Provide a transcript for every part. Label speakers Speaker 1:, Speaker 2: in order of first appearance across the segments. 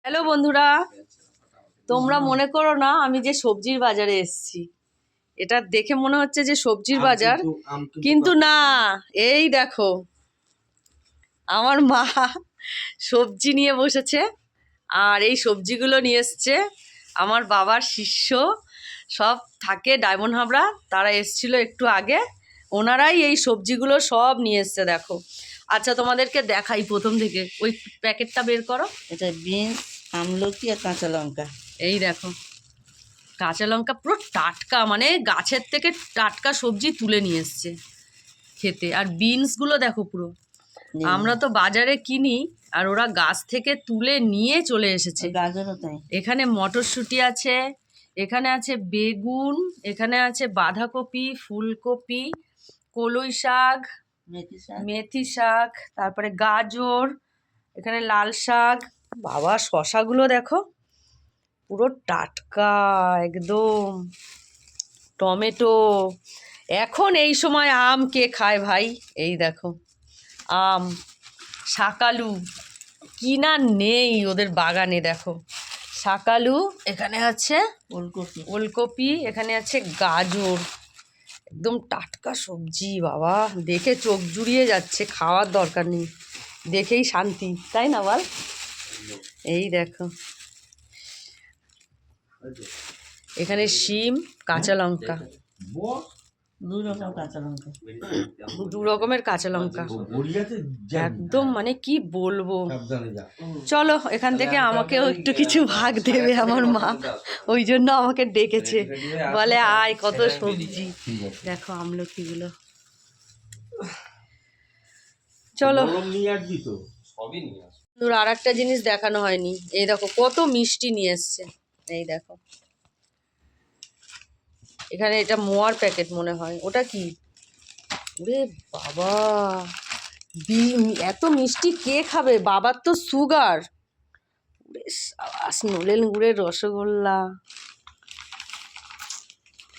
Speaker 1: Hello বন্ধুরা, তোমরা মনে করো না আমি যে সবজির বাজারে এসেছি। এটা দেখে মনে হচ্ছে যে সবজির বাজার, কিন্তু না। এই দেখো, আমার মা সবজি নিয়ে বসেছে, আর এই সবজিগুলো নিয়ে এসছে আমার বাবার শিষ্য সব থাকে ডায়মন্ড হাবড়া, তারা এসছিল একটু আগে। ওনারাই এই সবজিগুলো সব নিয়ে এসছে। দেখো, আচ্ছা তোমাদেরকে দেখাই প্রথম থেকে। ওই প্যাকেটটা বের করো।
Speaker 2: এটা বিনস, আমলকি আর কাঁচা লঙ্কা।
Speaker 1: এই দেখো, কাঁচা লঙ্কা পুরো টাটকা, মানে গাছের থেকে টাটকা সবজি তুলে নিয়ে এসছে খেতে। আর বিনসগুলো দেখো পুরো, আমরা তো বাজারে কিনি, আর ওরা গাছ থেকে তুলে নিয়ে চলে এসেছে।
Speaker 2: গাজরও তাই।
Speaker 1: এখানে মটরশুঁটি আছে, এখানে আছে বেগুন, এখানে আছে বাঁধাকপি, ফুলকপি, কলই শাক, মেথি শাক, তারপরে গাজর, এখানে লাল শাক। বাবা, শশাগুলো দেখো পুরো টাটকা একদম। টমেটো। এখন এই সময় আম কে খায় ভাই? এই দেখো আম, শাকালু কিনা নেই ওদের বাগানে। দেখো শাকালু, এখানে আছে
Speaker 2: ওলকপি,
Speaker 1: ওলকপি, এখানে আছে গাজর। একদম টাটকা সবজি বাবা, দেখে চোখ জুড়িয়ে যাচ্ছে। খাওয়ার দরকার নেই, দেখেই শান্তি, তাই না বল? এই দেখো, এখানে শিম, কাঁচা লঙ্কা, দু রকমের কাঁচা লঙ্কা, একদম মানে কি বলবো। চলো এখান থেকে আমাকেও একটু কিছু ভাগ দেবে আমার মা, ওই জন্য আমাকে ডেকেছে, বলে আয় কত সবজি। দেখো আমলকিগুলো। চলো, তোর আর একটা জিনিস দেখানো হয়নি। এই দেখো কত মিষ্টি নিয়ে এসছে। এই দেখো, এখানে এটা মোয়ার প্যাকেট মনে হয়। ওটা কি? ওরে বাবা, এত মিষ্টি কে খাবে? বাবার তো সুগার। বেশ, নলেন গুড়ের রসগোল্লা,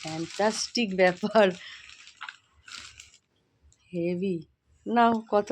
Speaker 1: ফ্যান্টাস্টিক ব্যাপার, হেভি। নাও কত